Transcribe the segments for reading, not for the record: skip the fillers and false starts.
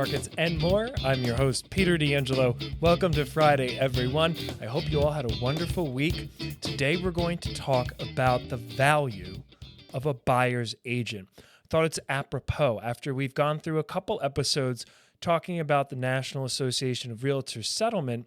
markets, and more. I'm your host, Peter D'Angelo. Welcome to Friday, everyone. I hope you all had a wonderful week. Today, we're going to talk about the value of a buyer's agent. I thought it's apropos after we've gone through a couple episodes talking about the National Association of Realtors settlement.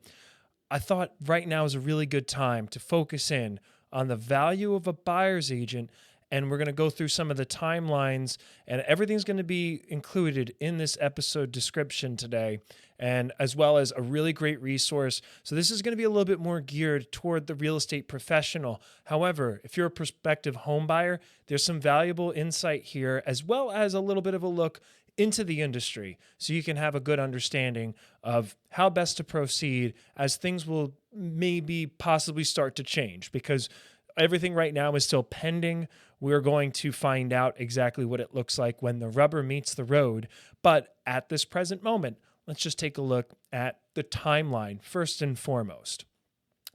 I thought right now is a really good time to focus in on the value of a buyer's agent, and we're going to go through some of the timelines, and everything's going to be included in this episode description today, and as well as a really great resource. So this is going to be a little bit more geared toward the real estate professional. However, if you're a prospective home buyer, there's some valuable insight here, as well as a little bit of a look into the industry, so you can have a good understanding of how best to proceed as things will maybe possibly start to change, because everything right now is still pending. We're going to find out exactly what it looks like when the rubber meets the road. But at this present moment, let's just take a look at the timeline first and foremost.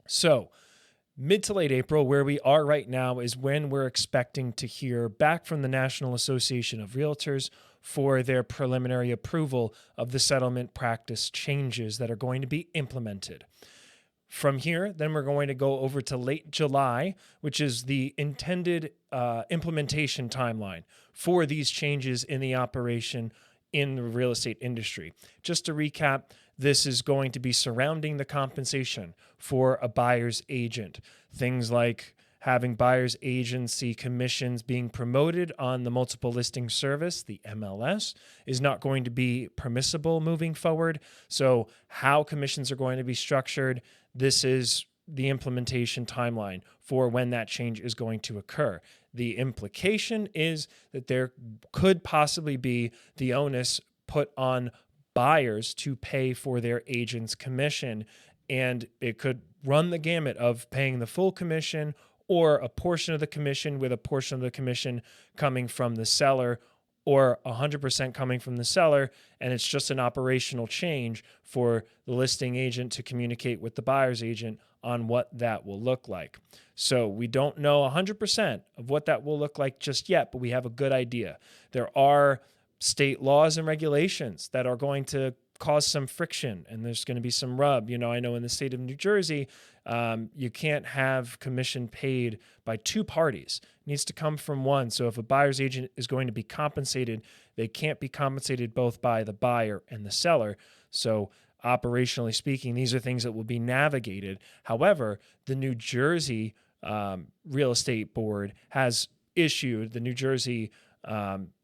So mid to late April, where we are right now, is when we're expecting to hear back from the National Association of Realtors for their preliminary approval of the settlement practice changes that are going to be implemented. From here, then we're going to go over to late July, which is the intended implementation timeline for these changes in the operation in the real estate industry. Just to recap, this is going to be surrounding the compensation for a buyer's agent. Things like having buyer's agency commissions being promoted on the multiple listing service, the MLS, is not going to be permissible moving forward. So how commissions are going to be structured, this is the implementation timeline for when that change is going to occur. The implication is that there could possibly be the onus put on buyers to pay for their agent's commission, and it could run the gamut of paying the full commission or a portion of the commission, with a portion of the commission coming from the seller, or 100% coming from the seller, and it's just an operational change for the listing agent to communicate with the buyer's agent on what that will look like. So we don't know 100% of what that will look like just yet, but we have a good idea. There are state laws and regulations that are going to cause some friction, and there's going to be some rub. I know in the state of New Jersey, you can't have commission paid by two parties. It needs to come from one. So if a buyer's agent is going to be compensated, they can't be compensated both by the buyer and the seller. So operationally speaking, these are things that will be navigated. However, the New Jersey Real Estate Board has issued, the New Jersey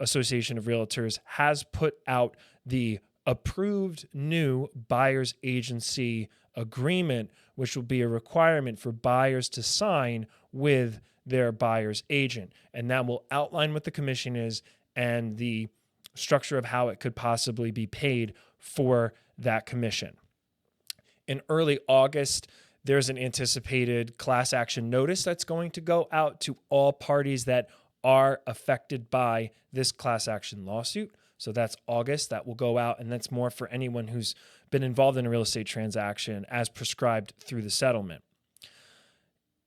Association of Realtors has put out the approved new buyer's agency agreement, which will be a requirement for buyers to sign with their buyer's agent. And that will outline what the commission is and the structure of how it could possibly be paid for that commission. In early August, there's an anticipated class action notice that's going to go out to all parties that are affected by this class action lawsuit. So that's August. That will go out, and that's more for anyone who's been involved in a real estate transaction as prescribed through the settlement.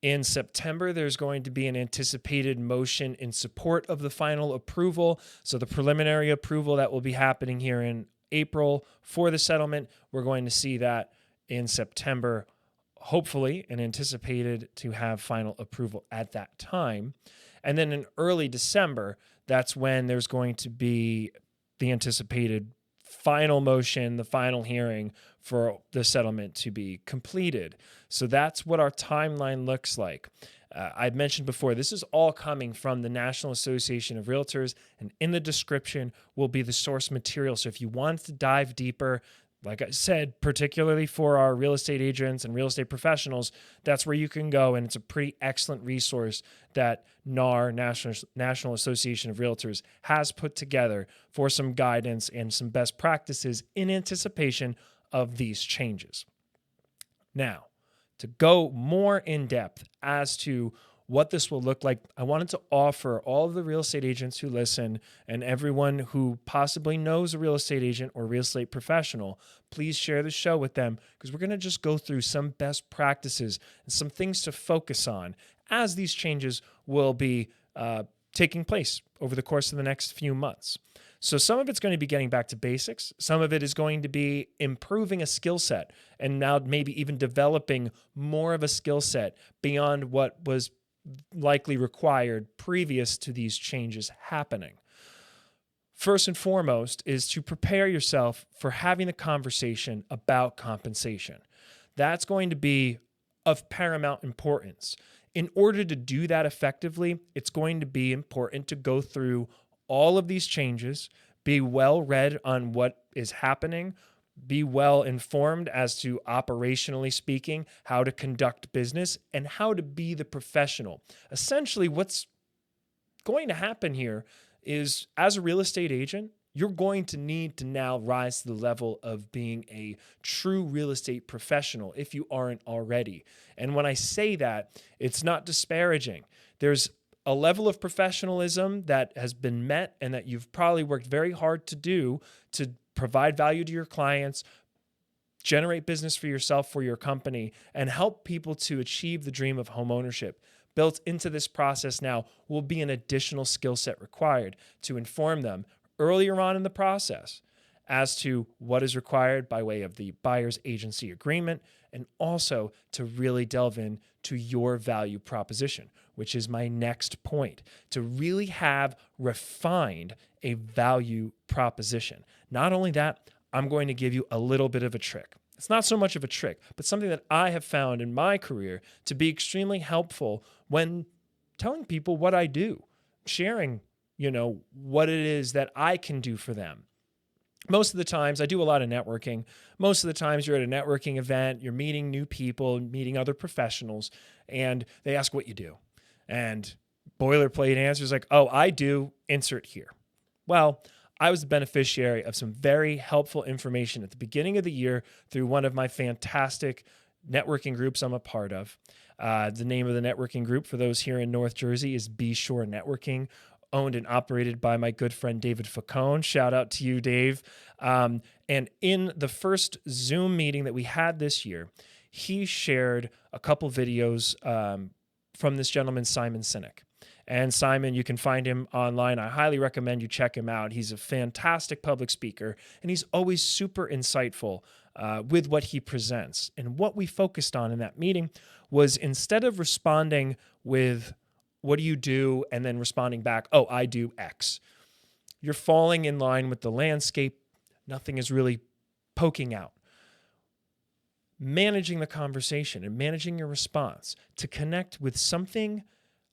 In September, there's going to be an anticipated motion in support of the final approval. So the preliminary approval that will be happening here in April for the settlement, we're going to see that in September, hopefully, and anticipated to have final approval at that time. And then in early December, that's when there's going to be the anticipated final motion, the final hearing for the settlement to be completed. So that's what our timeline looks like. I've mentioned before, this is all coming from the National Association of Realtors, and in the description will be the source material. So if you want to dive deeper, like I said, particularly for our real estate agents and real estate professionals, that's where you can go. And it's a pretty excellent resource that NAR, National Association of Realtors, has put together for some guidance and some best practices in anticipation of these changes. Now, to go more in depth as to what this will look like, I wanted to offer all of the real estate agents who listen and everyone who possibly knows a real estate agent or real estate professional, please share the show with them, because we're going to just go through some best practices and some things to focus on as these changes will be taking place over the course of the next few months. So some of it's going to be getting back to basics. Some of it is going to be improving a skill set and now maybe even developing more of a skill set beyond what was likely required previous to these changes happening. First and foremost is to prepare yourself for having the conversation about compensation. That's going to be of paramount importance. In order to do that effectively, it's going to be important to go through all of these changes, be well read on what is happening, be well informed as to, operationally speaking, how to conduct business and how to be the professional. Essentially, what's going to happen here is, as a real estate agent, you're going to need to now rise to the level of being a true real estate professional if you aren't already. And when I say that, it's not disparaging. There's a level of professionalism that has been met and that you've probably worked very hard to do to provide value to your clients, generate business for yourself, for your company, and help people to achieve the dream of homeownership. Built into this process now will be an additional skill set required to inform them earlier on in the process as to what is required by way of the buyer's agency agreement, and also to really delve into your value proposition, which is my next point, to really have refined a value proposition. Not only that, I'm going to give you a little bit of a trick. It's not so much of a trick, but something that I have found in my career to be extremely helpful when telling people what I do, sharing, what it is that I can do for them. Most of the times, I do a lot of networking. Most of the times you're at a networking event, you're meeting new people, meeting other professionals, and they ask what you do. And boilerplate answers like, oh, I do, insert here. Well, I was the beneficiary of some very helpful information at the beginning of the year through one of my fantastic networking groups I'm a part of. The name of the networking group for those here in North Jersey is Be Sure Networking, owned and operated by my good friend David Facone. Shout out to you, Dave. And in the first Zoom meeting that we had this year, he shared a couple videos from this gentleman, Simon Sinek. And Simon, you can find him online. I highly recommend you check him out. He's a fantastic public speaker, and he's always super insightful with what he presents. And what we focused on in that meeting was, instead of responding with, what do you do? And then responding back, oh, I do X. You're falling in line with the landscape. Nothing is really poking out. Managing the conversation and managing your response to connect with something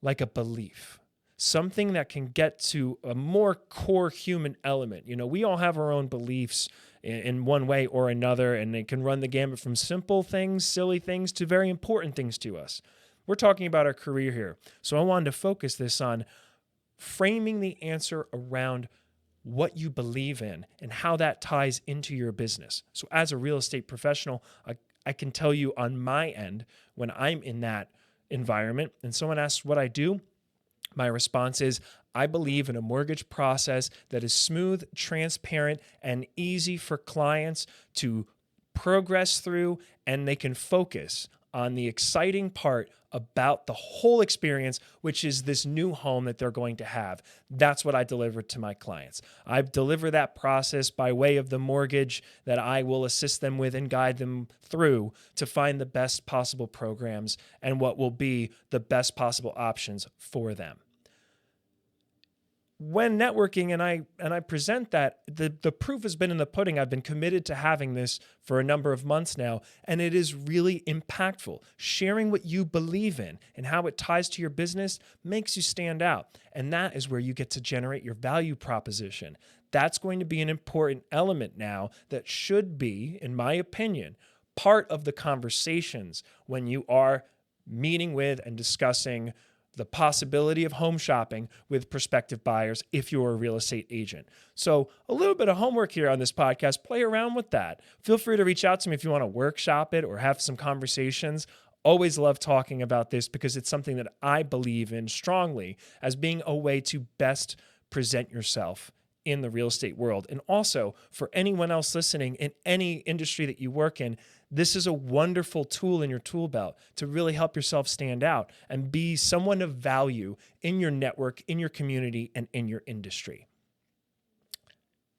like a belief, something that can get to a more core human element. We all have our own beliefs in one way or another, and they can run the gamut from simple things, silly things, to very important things to us. We're talking about our career here. So I wanted to focus this on framing the answer around what you believe in and how that ties into your business. So as a real estate professional, I can tell you on my end, when I'm in that environment and someone asks what I do, my response is, I believe in a mortgage process that is smooth, transparent, and easy for clients to progress through, and they can focus on the exciting part about the whole experience, which is this new home that they're going to have. That's what I deliver to my clients. I deliver that process by way of the mortgage that I will assist them with and guide them through to find the best possible programs and what will be the best possible options for them. When networking and I present that, the proof has been in the pudding. I've been committed to having this for a number of months now, and it is really impactful. Sharing what you believe in and how it ties to your business makes you stand out, and that is where you get to generate your value proposition. That's going to be an important element now that should be, in my opinion, part of the conversations when you are meeting with and discussing the possibility of home shopping with prospective buyers if you're a real estate agent. So a little bit of homework here on this podcast. Play around with that. Feel free to reach out to me if you want to workshop it or have some conversations. Always love talking about this because it's something that I believe in strongly as being a way to best present yourself in the real estate world. And also, for anyone else listening in any industry that you work in, this is a wonderful tool in your tool belt to really help yourself stand out and be someone of value in your network, in your community, and in your industry.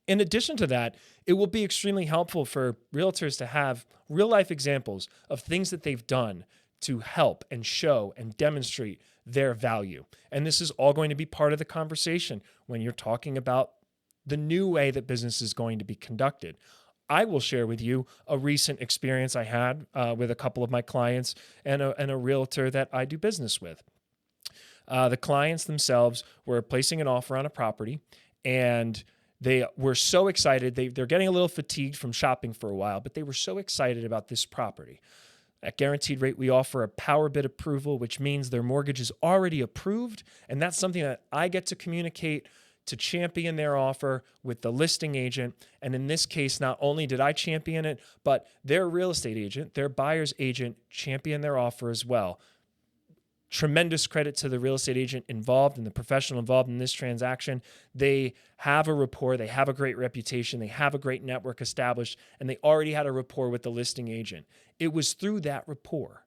In addition to that, it will be extremely helpful for realtors to have real life examples of things that they've done to help and show and demonstrate their value. And this is all going to be part of the conversation when you're talking about the new way that business is going to be conducted. I will share with you a recent experience I had with a couple of my clients and a realtor that I do business with. The clients themselves were placing an offer on a property, and they were so excited. They're getting a little fatigued from shopping for a while, but they were so excited about this property. At Guaranteed Rate, we offer a power bid approval, which means their mortgage is already approved, and that's something that I get to communicate to champion their offer with the listing agent. And in this case, not only did I champion it, but their real estate agent, their buyer's agent, championed their offer as well. Tremendous credit to the real estate agent involved and the professional involved in this transaction. They have a rapport, they have a great reputation, they have a great network established, and they already had a rapport with the listing agent. It was through that rapport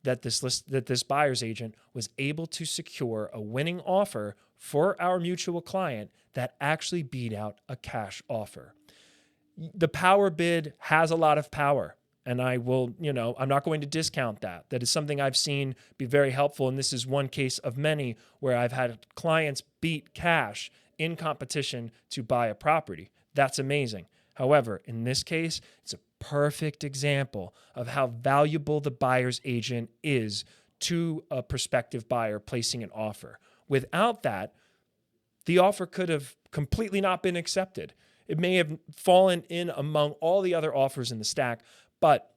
that this buyer's agent was able to secure a winning offer for our mutual client that actually beat out a cash offer. The power bid has a lot of power. And I will, I'm not going to discount that. That is something I've seen be very helpful. And this is one case of many where I've had clients beat cash in competition to buy a property. That's amazing. However, in this case, it's a perfect example of how valuable the buyer's agent is to a prospective buyer placing an offer. Without that, the offer could have completely not been accepted. It may have fallen in among all the other offers in the stack, but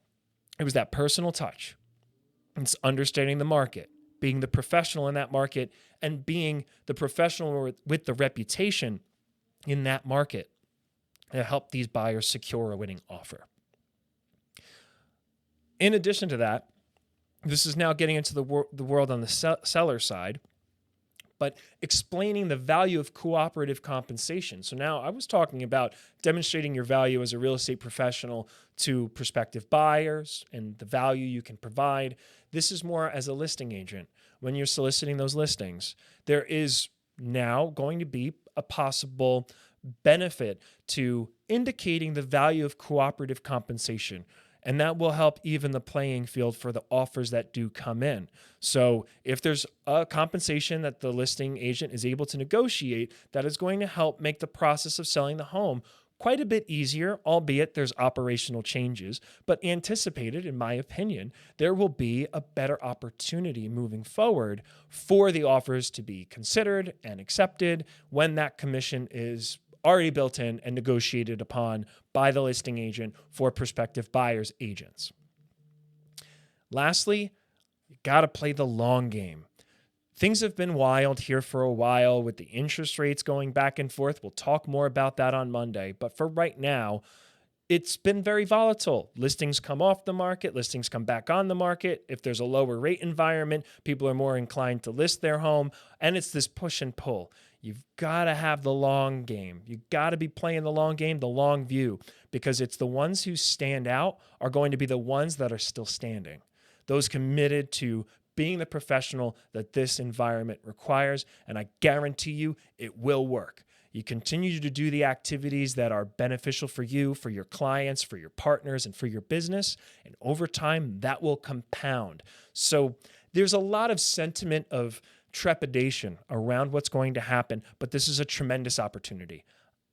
it was that personal touch. It's understanding the market, being the professional in that market, and being the professional with the reputation in that market that helped these buyers secure a winning offer. In addition to that, this is now getting into the world on the seller side, but explaining the value of cooperative compensation. So now I was talking about demonstrating your value as a real estate professional to prospective buyers and the value you can provide. This is more as a listing agent. When you're soliciting those listings, there is now going to be a possible benefit to indicating the value of cooperative compensation. And that will help even the playing field for the offers that do come in. So if there's a compensation that the listing agent is able to negotiate, that is going to help make the process of selling the home quite a bit easier, albeit there's operational changes. But anticipated, in my opinion, there will be a better opportunity moving forward for the offers to be considered and accepted when that commission is already built in and negotiated upon by the listing agent for prospective buyers' agents. Lastly, you got to play the long game. Things have been wild here for a while with the interest rates going back and forth. We'll talk more about that on Monday. But for right now, it's been very volatile. Listings come off the market, listings come back on the market. If there's a lower rate environment, people are more inclined to list their home. And it's this push and pull. You've got to have the long game. You've got to be playing the long game, the long view, because it's the ones who stand out are going to be the ones that are still standing. Those committed to being the professional that this environment requires, and I guarantee you it will work. You continue to do the activities that are beneficial for you, for your clients, for your partners, and for your business, and over time, that will compound. So there's a lot of sentiment of trepidation around what's going to happen, but this is a tremendous opportunity.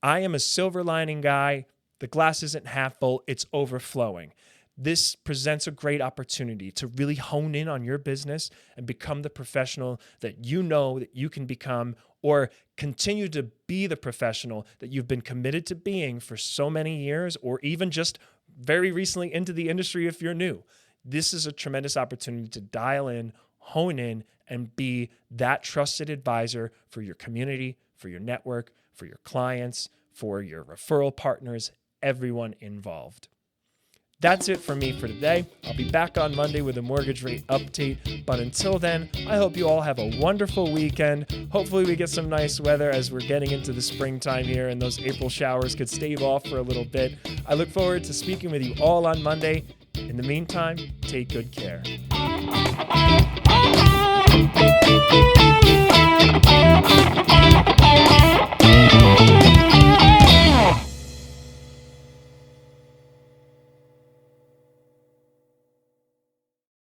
I am a silver lining guy. The glass isn't half full, it's overflowing. This presents a great opportunity to really hone in on your business and become the professional that you know that you can become, or continue to be the professional that you've been committed to being for so many years, or even just very recently into the industry if you're new. This is a tremendous opportunity to dial in, hone in, and be that trusted advisor for your community, for your network, for your clients, for your referral partners, everyone involved. That's it for me for today. I'll be back on Monday with a mortgage rate update. But until then, I hope you all have a wonderful weekend. Hopefully we get some nice weather as we're getting into the springtime here, and those April showers could stave off for a little bit. I look forward to speaking with you all on Monday. In the meantime, take good care.